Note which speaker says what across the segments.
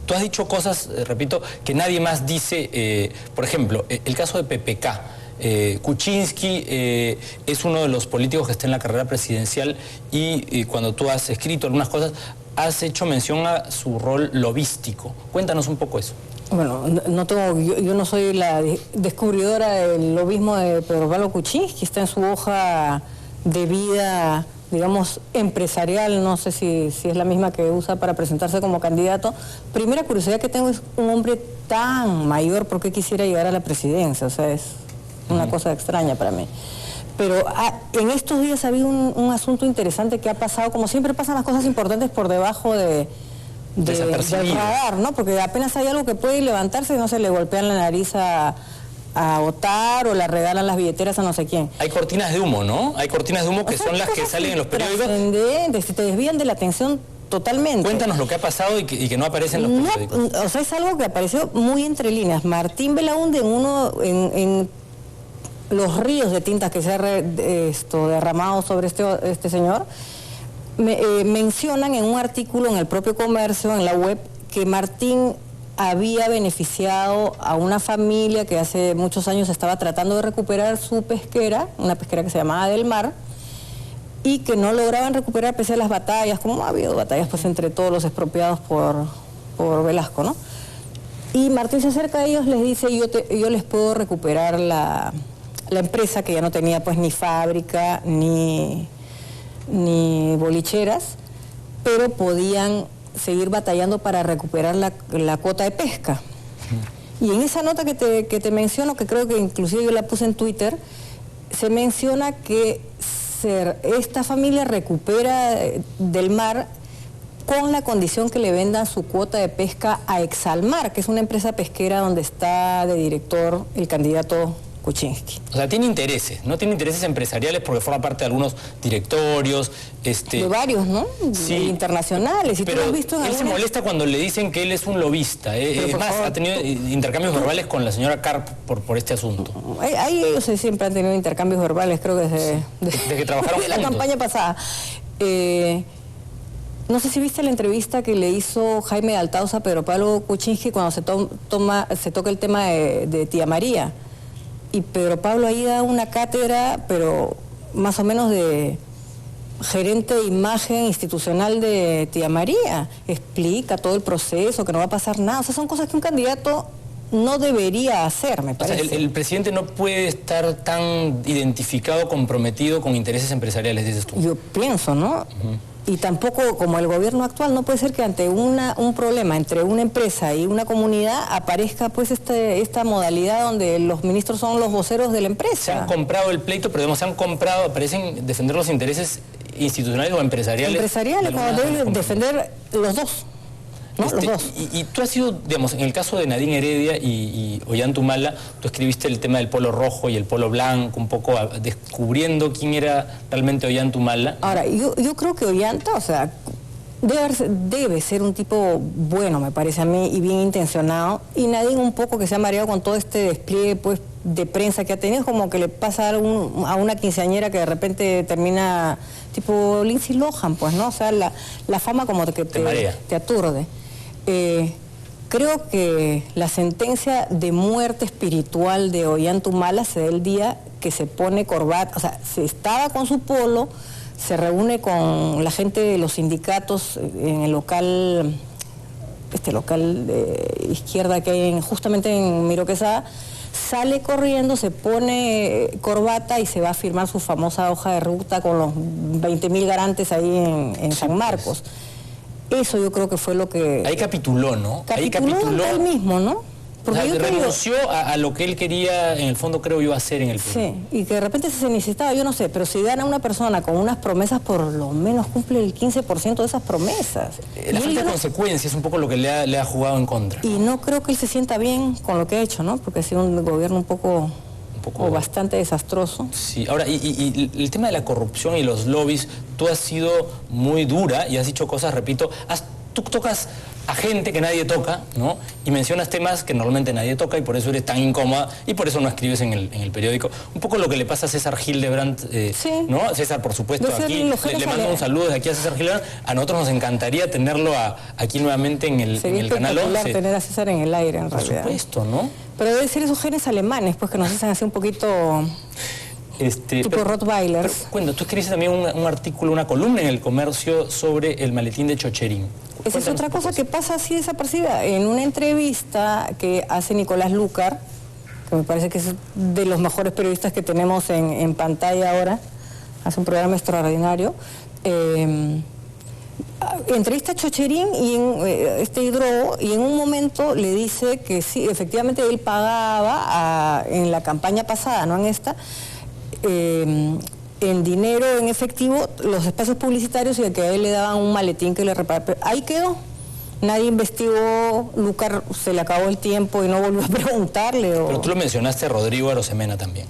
Speaker 1: Tú has dicho cosas, repito, que nadie más dice. Por ejemplo, el caso de PPK. Kuczynski es uno de los políticos que está en la carrera presidencial y cuando tú has escrito algunas cosas, has hecho mención a su rol lobístico. Cuéntanos un poco eso.
Speaker 2: Bueno, yo no soy la descubridora del lobismo de Pedro Pablo Kuczynski, está en su hoja de vida, digamos, empresarial, no sé si es la misma que usa para presentarse como candidato. Primera curiosidad que tengo es un hombre tan mayor, ¿por qué quisiera llegar a la presidencia? O sea, es una cosa extraña para mí. Pero en estos días ha habido un asunto interesante que ha pasado, como siempre pasan las cosas importantes por debajo del radar, ¿no? Porque apenas hay algo que puede levantarse y no se le golpean la nariz a Otar o le regalan las billeteras a no sé quién.
Speaker 1: Hay cortinas de humo, ¿no? Hay cortinas de humo que son las que salen en los periódicos.
Speaker 2: Se te desvían de la atención totalmente.
Speaker 1: Cuéntanos lo que ha pasado y que no aparece en los periódicos.
Speaker 2: O sea, es algo que apareció muy entre líneas. Martín Belaúnde en los ríos de tintas que se ha derramado sobre este señor, mencionan en un artículo en el propio Comercio, en la web, que Martín había beneficiado a una familia que hace muchos años estaba tratando de recuperar su pesquera, una pesquera que se llamaba Del Mar, y que no lograban recuperar pese a las batallas, como ha habido batallas pues entre todos los expropiados por Velasco, ¿no? Y Martín se acerca a ellos, les dice, yo les puedo recuperar la empresa, que ya no tenía pues ni fábrica ni bolicheras, pero podían seguir batallando para recuperar la cuota de pesca. Y en esa nota que te menciono, que creo que inclusive yo la puse en Twitter, se menciona que esta familia recupera Del Mar con la condición que le vendan su cuota de pesca a Exalmar, que es una empresa pesquera donde está de director el candidato Kuczynski.
Speaker 1: O sea, tiene intereses, ¿no? Tiene intereses empresariales porque forma parte de algunos directorios.
Speaker 2: De varios, ¿no?
Speaker 1: Sí.
Speaker 2: internacionales. ¿Y
Speaker 1: pero
Speaker 2: tú lo has visto en
Speaker 1: él se molesta cuando le dicen que él es un lobista. Es más, ha tenido intercambios verbales con la señora Karp por este asunto.
Speaker 2: Ahí ellos siempre han tenido intercambios verbales, creo que desde
Speaker 1: que trabajaron
Speaker 2: la campaña pasada. No sé si viste la entrevista que le hizo Jaime de Altauza a Pedro Pablo Kuczynski cuando se toca el tema de Tía María. Y Pedro Pablo ahí da una cátedra, pero más o menos de gerente de imagen institucional de Tía María. Explica todo el proceso, que no va a pasar nada. O sea, son cosas que un candidato no debería hacer, me parece.
Speaker 1: O sea, el presidente no puede estar tan identificado, comprometido con intereses empresariales, dices tú.
Speaker 2: Yo pienso, ¿no? Y tampoco, como el gobierno actual, no puede ser que ante un problema entre una empresa y una comunidad aparezca pues esta modalidad donde los ministros son los voceros de la empresa.
Speaker 1: Se han comprado el pleito, pero digamos, parecen defender los intereses institucionales o empresariales.
Speaker 2: Empresariales, cuando deben defender los dos. ¿No? Los dos.
Speaker 1: Y tú has sido, digamos, en el caso de Nadine Heredia y Ollanta-Humala, tú escribiste el tema del polo rojo y el polo blanco, un poco descubriendo quién era realmente Ollanta-Humala.
Speaker 2: Ahora, yo creo que Ollanta, o sea, debe ser un tipo bueno, me parece a mí, y bien intencionado, y Nadine un poco que se ha mareado con todo este despliegue pues de prensa que ha tenido, como que le pasa a una quinceañera que de repente termina tipo Lindsay Lohan, pues, ¿no? O sea, la fama como que te aturde. Creo que la sentencia de muerte espiritual de Ollanta-Humala se da el día que se pone corbata, o sea, se estaba con su polo, se reúne con la gente de los sindicatos en el local, local de izquierda que hay justamente en Miró Quesada, sale corriendo, se pone corbata y se va a firmar su famosa hoja de ruta con los 20.000 garantes ahí en San Marcos. Eso yo creo que fue lo que...
Speaker 1: Ahí capituló, ¿no?
Speaker 2: Capituló él mismo, ¿no?
Speaker 1: Porque renunció a lo que él quería, en el fondo, creo yo, hacer en el pueblo.
Speaker 2: Sí, y que de repente se necesitaba, yo no sé, pero si gana una persona con unas promesas, por lo menos cumple el 15% de esas promesas.
Speaker 1: La falta de consecuencias es un poco lo que le ha jugado en contra.
Speaker 2: Y no creo que él se sienta bien con lo que ha hecho, ¿no? Porque ha sido un gobierno un poco bastante desastroso.
Speaker 1: Sí, ahora, y el tema de la corrupción y los lobbies, tú has sido muy dura y has dicho cosas, repito, tú tocas a gente que nadie toca, ¿no? Y mencionas temas que normalmente nadie toca y por eso eres tan incómoda y por eso no escribes en el periódico. Un poco lo que le pasa a César Hildebrandt,
Speaker 2: Sí.
Speaker 1: ¿no? César, por supuesto, aquí le mando un saludo desde aquí a César Hildebrandt. A nosotros nos encantaría tenerlo aquí nuevamente en el canal 11.
Speaker 2: Tener a César en el aire, en realidad.
Speaker 1: Por supuesto, ¿no?
Speaker 2: Pero debe ser esos genes alemanes, pues, que nos hacen así un poquito... tipo Rottweilers.
Speaker 1: Cuenta, tú escribiste también un artículo, una columna en El Comercio sobre el maletín de Chocherín.
Speaker 2: Esa es otra cosa que pasa así desapercibida. En una entrevista que hace Nicolás Lucar, que me parece que es de los mejores periodistas que tenemos en pantalla ahora, hace un programa extraordinario, entrevista a Chocherín y este hidrólogo, y en un momento le dice que sí, efectivamente él pagaba en la campaña pasada, no en esta, en dinero, en efectivo, los espacios publicitarios, y que a él le daban un maletín que le reparaba. Ahí quedó. Nadie investigó, Lucar se le acabó el tiempo y no volvió a preguntarle.
Speaker 1: Pero tú lo mencionaste a Rodrigo Arosemena también.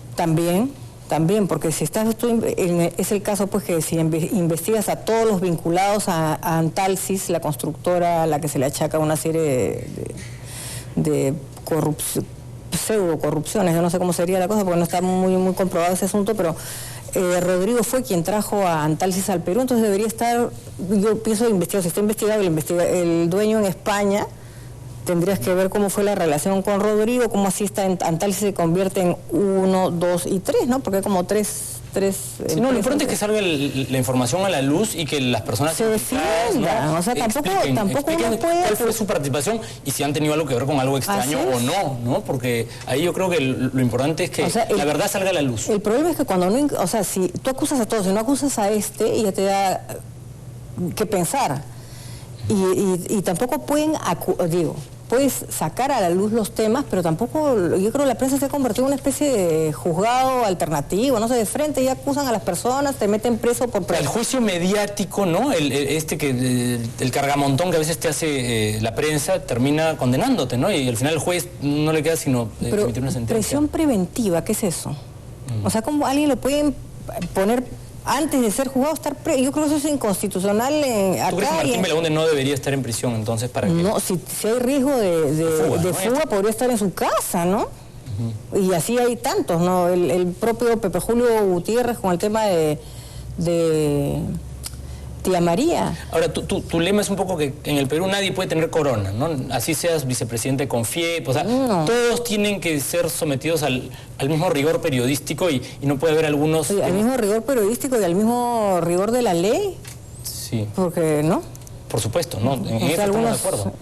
Speaker 2: También, porque si estás tú, es el caso pues que si investigas a todos los vinculados a Antalsis, la constructora a la que se le achaca una serie de pseudo corrupciones, yo no sé cómo sería la cosa porque no está muy comprobado ese asunto, pero Rodrigo fue quien trajo a Antalsis al Perú, entonces debería estar, yo pienso investigado, si está investigado el dueño en España, tendrías que ver cómo fue la relación con Rodrigo, cómo así está Antalsis se convierte en 1, 2 y 3, ¿no? Porque hay como tres
Speaker 1: sí, no, lo importante es que salga la información a la luz y que las personas
Speaker 2: se defiendan, ¿no? O sea, tampoco uno puede...
Speaker 1: ¿Cuál fue su participación y si han tenido algo que ver con algo extraño o no, ¿no? Porque ahí yo creo que lo importante es que la verdad salga a la luz. El
Speaker 2: problema es que cuando no, o sea, si tú acusas a todos, si no acusas a y ya te da que pensar. Y tampoco pueden, puedes sacar a la luz los temas, pero tampoco, yo creo que la prensa se ha convertido en una especie de juzgado alternativo, no sé, de frente ya acusan a las personas, te meten preso por preso.
Speaker 1: El juicio mediático, ¿no? El cargamontón que a veces te hace la prensa termina condenándote, ¿no? Y al final el juez no le queda sino emitir una sentencia.
Speaker 2: Presión preventiva, ¿qué es eso? O sea, ¿cómo alguien lo pueden poner antes de ser juzgado, estar preso? Yo creo que eso es inconstitucional acá.
Speaker 1: ¿Tú crees que Martín Belaunde no debería estar en prisión entonces para que...?
Speaker 2: No, si hay riesgo de fuga, podría estar en su casa, ¿no? Y así hay tantos, ¿no? El propio Pepe Julio Gutiérrez con el tema de Tía María.
Speaker 1: Ahora, tu lema es un poco que en el Perú nadie puede tener corona, ¿no? Así seas vicepresidente con FIEP, o sea, todos tienen que ser sometidos al mismo rigor periodístico y no puede haber algunos...
Speaker 2: Oye, al mismo rigor periodístico y al mismo rigor de la ley.
Speaker 1: Sí.
Speaker 2: Porque, ¿no?
Speaker 1: Por supuesto, ¿no? En eso estamos de acuerdo.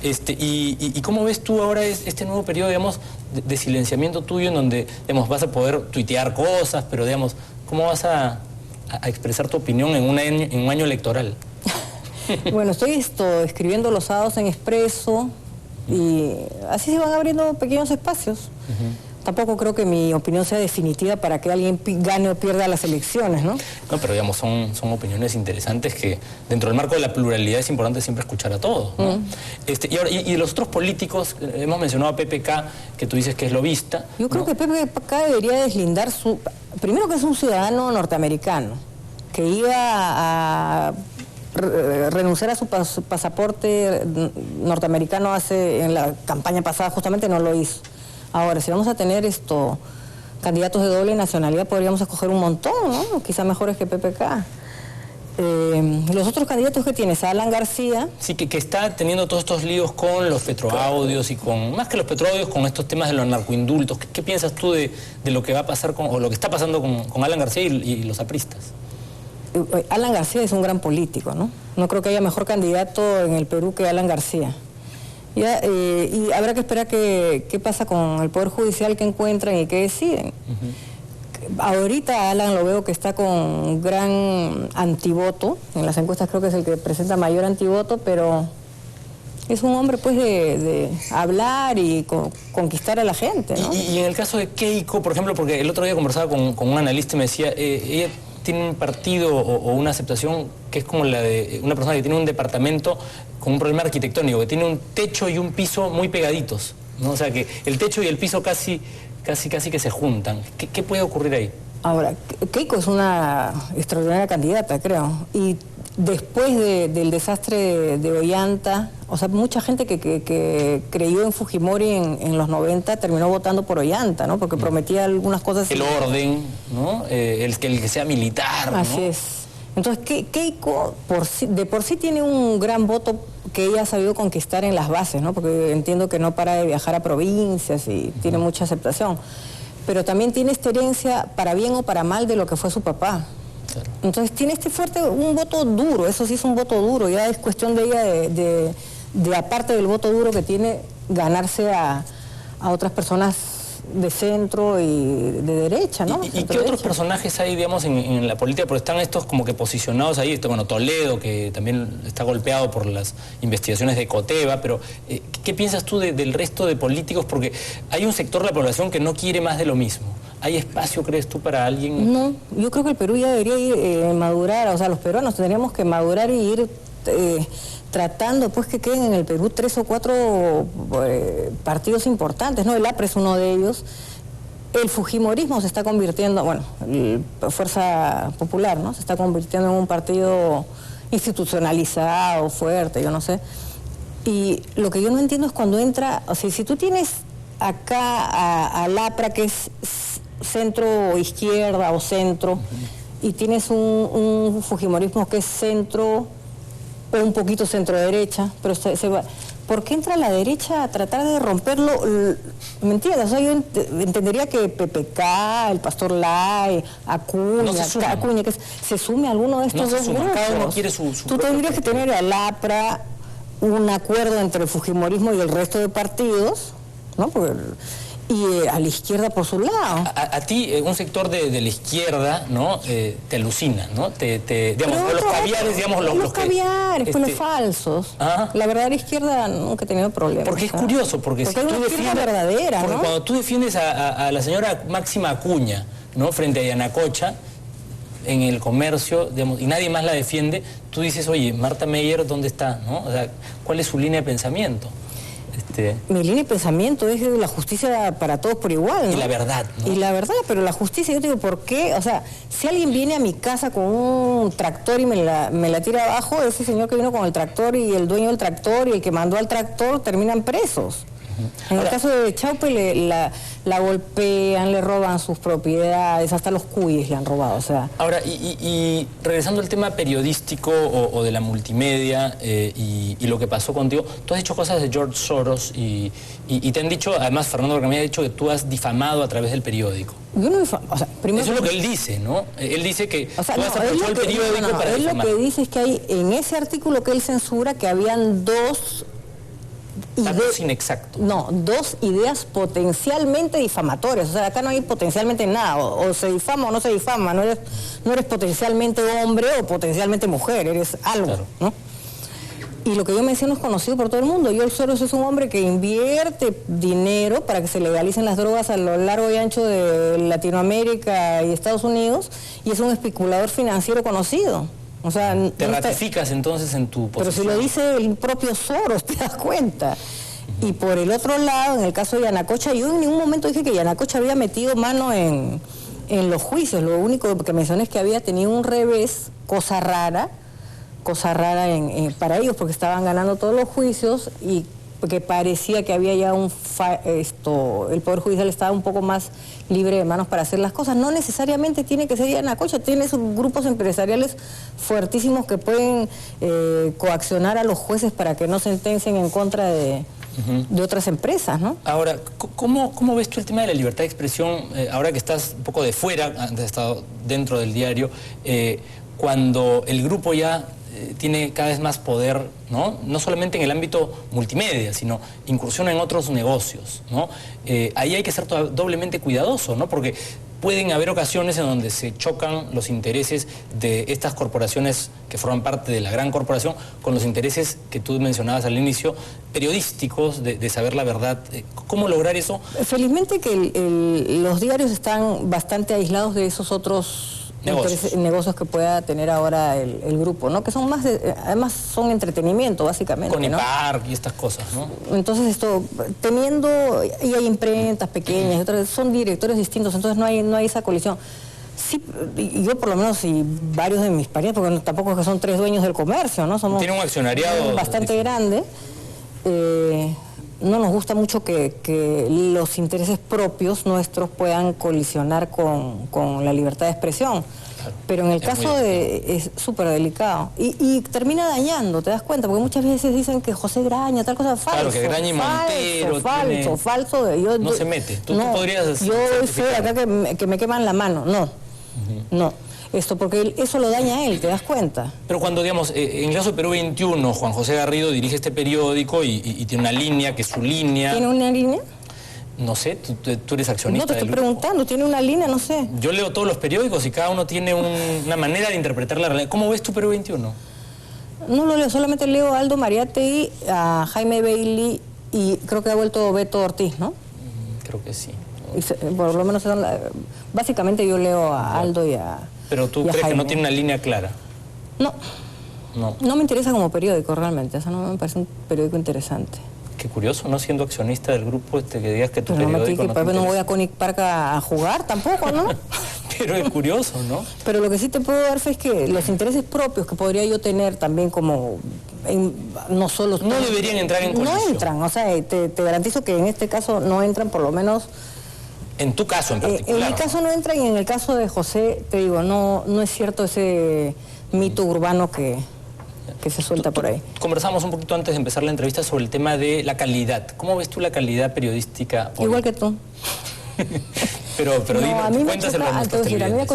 Speaker 1: ¿Y cómo ves tú ahora este nuevo periodo, digamos, de silenciamiento tuyo en donde, digamos, vas a poder tuitear cosas, pero, digamos, ¿cómo vas a expresar tu opinión en un año electoral?
Speaker 2: Bueno, estoy escribiendo los sábados en Expreso y así se van abriendo pequeños espacios. Tampoco creo que mi opinión sea definitiva para que alguien gane o pierda las elecciones, ¿no? No,
Speaker 1: pero digamos, son opiniones interesantes que dentro del marco de la pluralidad es importante siempre escuchar a todos, ¿no? Y los otros políticos, hemos mencionado a PPK, que tú dices que es lobista.
Speaker 2: Yo creo que PPK debería deslindar primero que es un ciudadano norteamericano, que iba a renunciar a su pasaporte norteamericano en la campaña pasada, justamente no lo hizo. Ahora, si vamos a tener candidatos de doble nacionalidad, podríamos escoger un montón, ¿no? Quizá mejores que PPK. Los otros candidatos que tienes, Alan García.
Speaker 1: Sí, que está teniendo todos estos líos con los petroaudios y más que los petroaudios, con estos temas de los narcoindultos. ¿Qué piensas tú de lo que va a pasar o lo que está pasando con Alan García y los apristas?
Speaker 2: Alan García es un gran político, ¿no? No creo que haya mejor candidato en el Perú que Alan García. Y habrá que esperar qué pasa con el Poder Judicial, que encuentran y qué deciden. Ahorita Alan lo veo que está con gran antivoto, en las encuestas creo que es el que presenta mayor antivoto, pero es un hombre pues de hablar y conquistar a la gente, ¿no?
Speaker 1: Y en el caso de Keiko, por ejemplo, porque el otro día conversaba con un analista y me decía, ella tiene un partido o una aceptación que es como la de una persona que tiene un departamento con un problema arquitectónico, que tiene un techo y un piso muy pegaditos, ¿no? O sea, que el techo y el piso casi que se juntan. ¿Qué puede ocurrir ahí?
Speaker 2: Ahora, Keiko es una extraordinaria candidata, creo, y después del desastre de Ollanta, o sea, mucha gente que creyó en Fujimori en los 90 terminó votando por Ollanta, ¿no? Porque prometía algunas cosas.
Speaker 1: El orden, ¿no? El que sea militar, ¿no?
Speaker 2: Así es. Entonces, Keiko de por sí tiene un gran voto que ella ha sabido conquistar en las bases, ¿no? Porque entiendo que no para de viajar a provincias y tiene mucha aceptación. Pero también tiene esta herencia, para bien o para mal, de lo que fue su papá. Claro. Entonces tiene un voto duro, eso sí es un voto duro, ya es cuestión de ella de aparte del voto duro que tiene, ganarse a otras personas de centro y de derecha, ¿no?
Speaker 1: ¿Y qué otros personajes hay, digamos, en la política? Porque están estos como que posicionados ahí, bueno, Toledo, que también está golpeado por las investigaciones de Coteva, pero ¿qué piensas tú del resto de políticos? Porque hay un sector de la población que no quiere más de lo mismo. ¿Hay espacio, crees tú, para alguien?
Speaker 2: No, yo creo que el Perú ya debería ir madurar, o sea, los peruanos tendríamos que madurar y ir tratando pues que queden en el Perú 3 o 4 partidos importantes, ¿no? El APRE es uno de ellos. El fujimorismo se está convirtiendo, bueno, Fuerza Popular, ¿no? Se está convirtiendo en un partido institucionalizado, fuerte, yo no sé. Y lo que yo no entiendo es cuando entra, o sea, si tú tienes acá al APRA, que es centro izquierda o centro, y tienes un fujimorismo que es centro o un poquito centro derecha, pero se va. ¿Por qué entra la derecha a tratar de romperlo? ¿Me entiendes? O sea, yo entendería que PPK, el Pastor Lai, Acuña, que se sume a alguno de estos dos grupos.
Speaker 1: Cada uno quiere su
Speaker 2: Tú tendrías que tener al APRA un acuerdo entre el fujimorismo y el resto de partidos, ¿no? Y a la izquierda por su lado.
Speaker 1: A ti, un sector de la izquierda, ¿no? Te alucina, ¿no? Digamos, los caviares, digamos,
Speaker 2: los caviares, pues los falsos. La verdadera izquierda nunca he tenido problemas.
Speaker 1: Porque es curioso, porque si
Speaker 2: tú defiendes verdadera,
Speaker 1: porque
Speaker 2: ¿no?
Speaker 1: cuando tú defiendes a la señora Máxima Acuña, ¿no? Frente a Yanacocha, en el comercio, digamos, y nadie más la defiende, tú dices, oye, Marta Meyer, ¿dónde está? ¿No? O sea, ¿cuál es su línea de pensamiento?
Speaker 2: Mi línea de pensamiento es la justicia para todos por igual, ¿no?
Speaker 1: Y la verdad, ¿no?
Speaker 2: Y la verdad, pero la justicia, yo te digo, ¿por qué? O sea, si alguien viene a mi casa con un tractor y me la tira abajo, ese señor que vino con el tractor y el dueño del tractor y el que mandó al tractor terminan presos. En el caso de Chaupe la golpean, le roban sus propiedades, hasta los cuyes le han robado, o sea.
Speaker 1: Ahora, y regresando al tema periodístico o de la multimedia y lo que pasó contigo, tú has dicho cosas de George Soros y te han dicho, además Fernando Bergamín ha dicho que tú has difamado a través del periódico.
Speaker 2: Yo no difamo, o sea, primero...
Speaker 1: Eso es lo que él dice, ¿no? Él dice que
Speaker 2: o sea,
Speaker 1: tú has aprovechado el periódico para difamar.
Speaker 2: Él lo que dice es que hay, en ese artículo que él censura, que habían dos
Speaker 1: inexactos.
Speaker 2: No, dos ideas potencialmente difamatorias. O sea, acá no hay potencialmente nada. O se difama o no se difama. No eres potencialmente hombre o potencialmente mujer. Eres algo, claro, ¿no? Y lo que yo menciono es conocido por todo el mundo. George Soros es un hombre que invierte dinero para que se legalicen las drogas a lo largo y ancho de Latinoamérica y Estados Unidos. Y es un especulador financiero conocido. O sea,
Speaker 1: ¿te ratificas entonces en tu posición?
Speaker 2: Pero si lo dice el propio Soros, te das cuenta. Y por el otro lado, en el caso de Yanacocha, yo en ningún momento dije que Yanacocha había metido mano en los juicios. Lo único que mencioné es que había tenido un revés, cosa rara para ellos, porque estaban ganando todos los juicios y porque parecía que había ya el Poder Judicial estaba un poco más libre de manos para hacer las cosas. No necesariamente tiene que ser Yanacocha, tiene esos grupos empresariales fuertísimos que pueden coaccionar a los jueces para que no sentencien en contra de otras empresas, ¿no?
Speaker 1: Ahora, ¿cómo ves tú el tema de la libertad de expresión, ahora que estás un poco de fuera, antes has estado dentro del diario, cuando el grupo ya tiene cada vez más poder, ¿no? No solamente en el ámbito multimedia, sino incursiona en otros negocios, ¿no? Ahí hay que ser doblemente cuidadoso, ¿no? Porque pueden haber ocasiones en donde se chocan los intereses de estas corporaciones que forman parte de la gran corporación con los intereses que tú mencionabas al inicio, periodísticos, de saber la verdad. ¿Cómo lograr eso?
Speaker 2: Felizmente que los diarios están bastante aislados de esos otros negocios que pueda tener ahora el grupo, ¿no? Que son más además son entretenimiento, básicamente,
Speaker 1: con IPARC, ¿no? Y estas cosas, ¿no?
Speaker 2: Entonces y hay imprentas pequeñas, son directores distintos, entonces no hay esa colisión. Sí, yo por lo menos y varios de mis parientes, porque tampoco es que son 3 dueños del comercio, ¿no? Somos
Speaker 1: tiene un accionariado
Speaker 2: bastante grande. No nos gusta mucho que los intereses propios nuestros puedan colisionar con la libertad de expresión. Claro, pero en el caso es súper delicado. Y termina dañando, ¿te das cuenta? Porque muchas veces dicen que José Graña, tal cosa, falso.
Speaker 1: Claro, que Graña y Montero
Speaker 2: falso.
Speaker 1: No se mete. Tú podrías...
Speaker 2: Yo soy acá que me queman la mano. No, no. Esto, porque eso lo daña a él, ¿te das cuenta?
Speaker 1: Pero cuando, digamos, en el caso de Perú 21, Juan José Garrido dirige este periódico y tiene una línea que es su línea.
Speaker 2: ¿Tiene una línea?
Speaker 1: No sé, tú eres accionista.
Speaker 2: No, te estoy preguntando, ¿tiene una línea? No sé.
Speaker 1: Yo leo todos los periódicos y cada uno tiene una manera de interpretar la realidad. ¿Cómo ves tú Perú 21?
Speaker 2: No lo leo, solamente leo a Aldo Mariátegui, a Jaime Bailey y creo que ha vuelto Beto Ortiz, ¿no?
Speaker 1: Creo que sí.
Speaker 2: Por lo menos básicamente yo leo a Aldo y a...
Speaker 1: ¿Pero tú crees que no tiene una línea clara?
Speaker 2: No. No me interesa como periódico realmente, eso no me parece un periódico interesante.
Speaker 1: Qué curioso, ¿no? Siendo accionista del grupo, que digas que tu
Speaker 2: pero
Speaker 1: periódico
Speaker 2: no te interesa. No voy a Connick Park a jugar tampoco, ¿no?
Speaker 1: Pero es curioso, ¿no?
Speaker 2: Pero lo que sí te puedo dar fe es que los intereses propios que podría yo tener también como... no solo...
Speaker 1: No deberían entrar en colisión.
Speaker 2: No entran, o sea, te garantizo que en este caso no entran por lo menos...
Speaker 1: En tu caso en particular.
Speaker 2: En mi caso no entra y en el caso de José, te digo, no es cierto ese mito urbano que se suelta por ahí.
Speaker 1: Conversamos un poquito antes de empezar la entrevista sobre el tema de la calidad. ¿Cómo ves tú la calidad periodística hoy?
Speaker 2: Igual que tú.
Speaker 1: pero
Speaker 2: no,
Speaker 1: dime,
Speaker 2: a mí me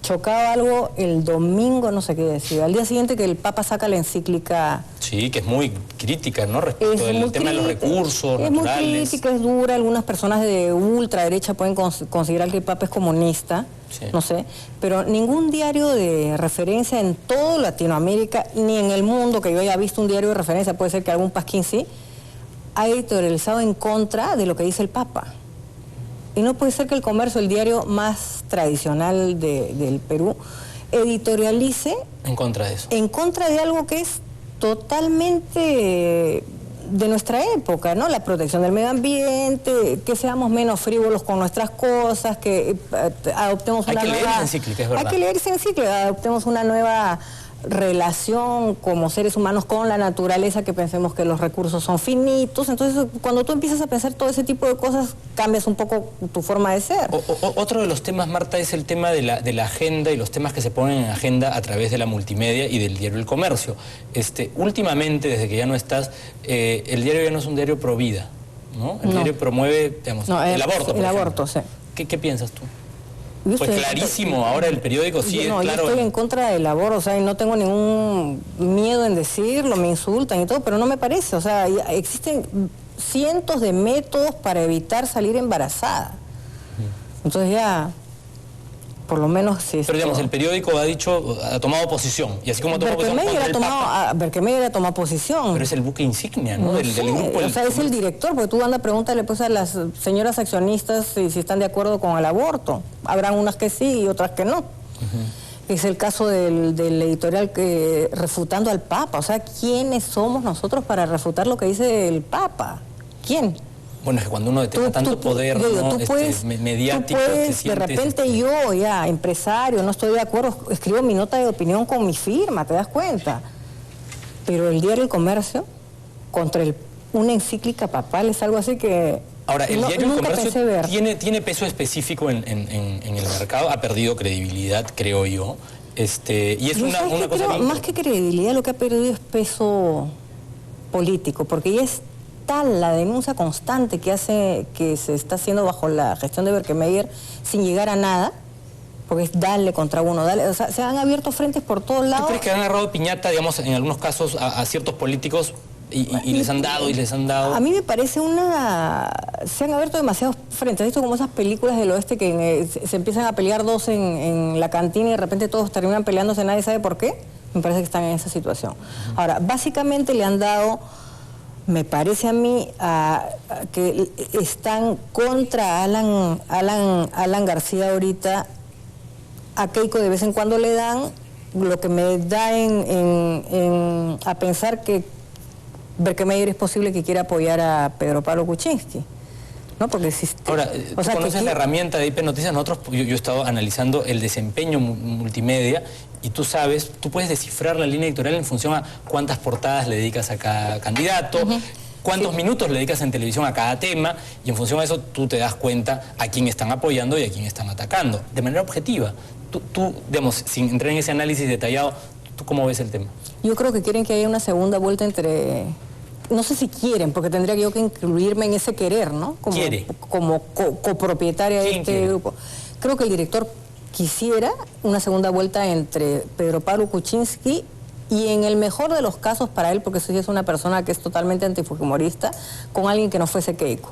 Speaker 2: chocaba algo el domingo, no sé qué decir. Al día siguiente que el Papa saca la encíclica...
Speaker 1: Sí, que es muy crítica, ¿no? Respecto del tema de los recursos naturales.
Speaker 2: Es muy crítica, es dura. Algunas personas de ultraderecha pueden considerar que el Papa es comunista, sí. No sé. Pero ningún diario de referencia en toda Latinoamérica, ni en el mundo que yo haya visto un diario de referencia, puede ser que algún pasquín sí, ha editorializado en contra de lo que dice el Papa. Y no puede ser que El Comercio, el diario más tradicional del Perú, editorialice...
Speaker 1: En contra de eso.
Speaker 2: En contra de algo que es totalmente de nuestra época, ¿no? La protección del medio ambiente, que seamos menos frívolos con nuestras cosas, que adoptemos una nueva...
Speaker 1: Hay que leer esa encíclica, es verdad.
Speaker 2: Hay que leer esa encíclica, adoptemos una nueva relación como seres humanos con la naturaleza, que pensemos que los recursos son finitos. Entonces, cuando tú empiezas a pensar todo ese tipo de cosas, cambias un poco tu forma de ser.
Speaker 1: Otro de los temas, Marta, es el tema de la agenda y los temas que se ponen en agenda a través de la multimedia y del diario El Comercio. Últimamente, desde que ya no estás, el diario ya no es un diario pro vida, ¿no? El diario promueve, digamos, el aborto.
Speaker 2: El aborto, sí.
Speaker 1: ¿Qué piensas tú? Pues clarísimo, ahora el periódico sí es claro.
Speaker 2: Yo estoy en contra del aborto, o sea, y no tengo ningún miedo en decirlo, me insultan y todo, pero no me parece, o sea, existen cientos de métodos para evitar salir embarazada. Entonces ya, por lo menos...
Speaker 1: Pero digamos, el periódico ha tomado posición, y así como ha tomado posición contra el Papa...
Speaker 2: Berkemeyer ha tomado posición.
Speaker 1: Pero es el buque insignia, ¿no? Del grupo.
Speaker 2: O sea, es el director, porque tú andas, pregúntale pues a las señoras accionistas si están de acuerdo con el aborto. Habrán unas que sí y otras que no. Es el caso del editorial refutando al Papa. O sea, ¿quiénes somos nosotros para refutar lo que dice el Papa? ¿Quién?
Speaker 1: Bueno, es que cuando uno detenta tanto poder, ¿no? Mediático...
Speaker 2: Tú puedes, de repente yo, ya, empresario, no estoy de acuerdo, escribo mi nota de opinión con mi firma, ¿te das cuenta? Pero el diario El Comercio, contra una encíclica papal, es algo así que...
Speaker 1: Ahora, el diario El Comercio tiene peso específico en el mercado, ha perdido credibilidad, creo yo, y es una cosa...
Speaker 2: Más que credibilidad, lo que ha perdido es peso político, porque ya es tal la denuncia constante que se está haciendo bajo la gestión de Berkemeyer sin llegar a nada, porque es darle contra uno, o sea, se han abierto frentes por todos lados.
Speaker 1: ¿Tú crees que han agarrado piñata, digamos, en algunos casos a ciertos políticos y les han dado?
Speaker 2: A mí me parece se han abierto demasiados frentes. Esto como esas películas del oeste que se empiezan a pelear dos en la cantina y de repente todos terminan peleándose, nadie sabe por qué. Me parece que están en esa situación. Ahora, básicamente le han dado... Me parece a mí que están contra Alan García ahorita. A Keiko de vez en cuando le dan, lo que me da a pensar que Berkemeyer es posible que quiera apoyar a Pedro Pablo Kuczynski. ¿no? Porque existe.
Speaker 1: Ahora, tú conoces la herramienta de IP Noticias. Nosotros, yo he estado analizando el desempeño multimedia y tú sabes, tú puedes descifrar la línea editorial en función a cuántas portadas le dedicas a cada candidato, cuántos minutos le dedicas en televisión a cada tema, y en función a eso tú te das cuenta a quién están apoyando y a quién están atacando, de manera objetiva. Tú, digamos, sin entrar en ese análisis detallado, ¿tú cómo ves el tema?
Speaker 2: Yo creo que quieren que haya una segunda vuelta entre... No sé si quieren, porque tendría yo que incluirme en ese querer, ¿no? Como copropietaria de este grupo. Creo que el director quisiera una segunda vuelta entre Pedro Pablo Kuczynski y, en el mejor de los casos para él, porque sí es una persona que es totalmente antifujimorista, con alguien que no fuese Keiko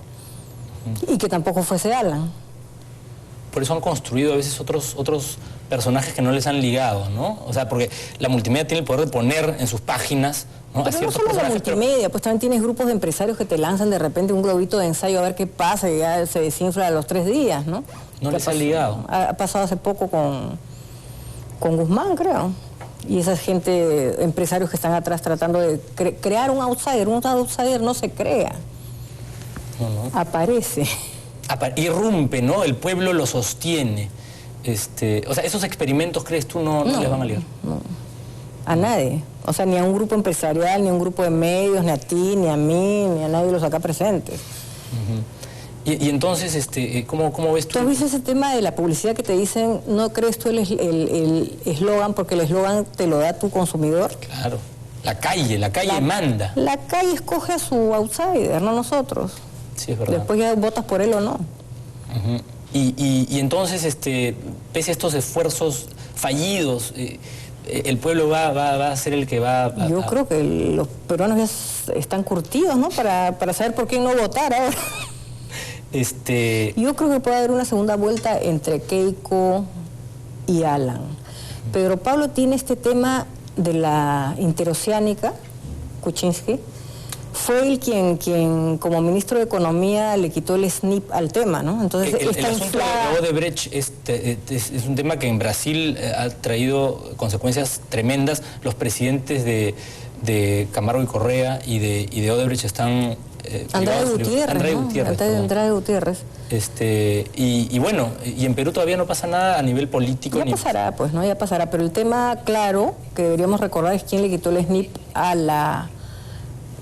Speaker 2: y que tampoco fuese Alan.
Speaker 1: Por eso han construido a veces otros personajes que no les han ligado, ¿no? O sea, porque la multimedia tiene el poder de poner en sus páginas, ¿no?
Speaker 2: Pero no solo la multimedia, pues también tienes grupos de empresarios que te lanzan de repente un globito de ensayo a ver qué pasa y ya se desinfla a los 3 días, ¿no?
Speaker 1: No les ha ligado.
Speaker 2: Ha pasado hace poco con Guzmán, creo. Y esa gente, empresarios que están atrás tratando de crear un outsider. Un outsider no se crea.
Speaker 1: No.
Speaker 2: Aparece.
Speaker 1: Irrumpe, ¿no? El pueblo lo sostiene. O sea, esos experimentos, ¿crees tú, no les van a ligar?
Speaker 2: No. A nadie. O sea, ni a un grupo empresarial, ni a un grupo de medios, ni a ti, ni a mí, ni a nadie los acá presentes.
Speaker 1: Y entonces, ¿cómo ves tú?
Speaker 2: ¿Tú has visto ese tema de la publicidad que te dicen, no crees tú el eslogan, porque el eslogan te lo da tu consumidor?
Speaker 1: Claro. La calle manda.
Speaker 2: La calle escoge a su outsider, no nosotros.
Speaker 1: Sí, es verdad.
Speaker 2: Después ya votas por él o no.
Speaker 1: Y entonces, pese a estos esfuerzos fallidos, el pueblo va a ser el que va a...
Speaker 2: Yo creo que los peruanos ya están curtidos, ¿no? Para saber por qué no votar ahora. Yo creo que puede haber una segunda vuelta entre Keiko y Alan. Pedro Pablo tiene este tema de la interoceánica, Kuczynski. Fue él quien como ministro de Economía le quitó el SNIP al tema, ¿no? Entonces,
Speaker 1: el asunto de Odebrecht es un tema que en Brasil ha traído consecuencias tremendas. Los presidentes de Camargo y Correa y de Odebrecht están...
Speaker 2: Andrade Gutiérrez.
Speaker 1: Y bueno, y en Perú todavía no pasa nada a nivel político.
Speaker 2: Ya pasará, pues, ¿no? Ya pasará. Pero el tema claro que deberíamos recordar es quién le quitó el SNIP a la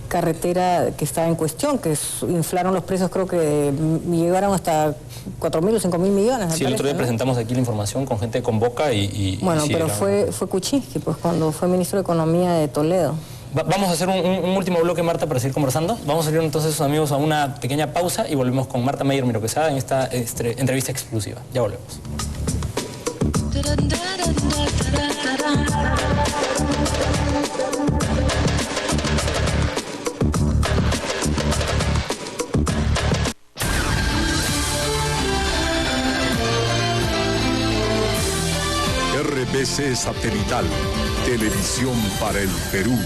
Speaker 2: carretera que estaba en cuestión, que inflaron los precios, creo que llegaron hasta 4.000 o 5.000 millones.
Speaker 1: Sí, el otro día presentamos aquí la información con gente de Convoca y
Speaker 2: bueno,
Speaker 1: sí,
Speaker 2: pero fue Kuczynski, pues, cuando fue ministro de Economía de Toledo.
Speaker 1: Vamos a hacer un último bloque, Marta, para seguir conversando. Vamos a ir entonces, amigos, a una pequeña pausa y volvemos con Marta Meyer Miro Quesada en esta entrevista exclusiva. Ya volvemos.
Speaker 3: RBC Satelital, Televisión para el Perú.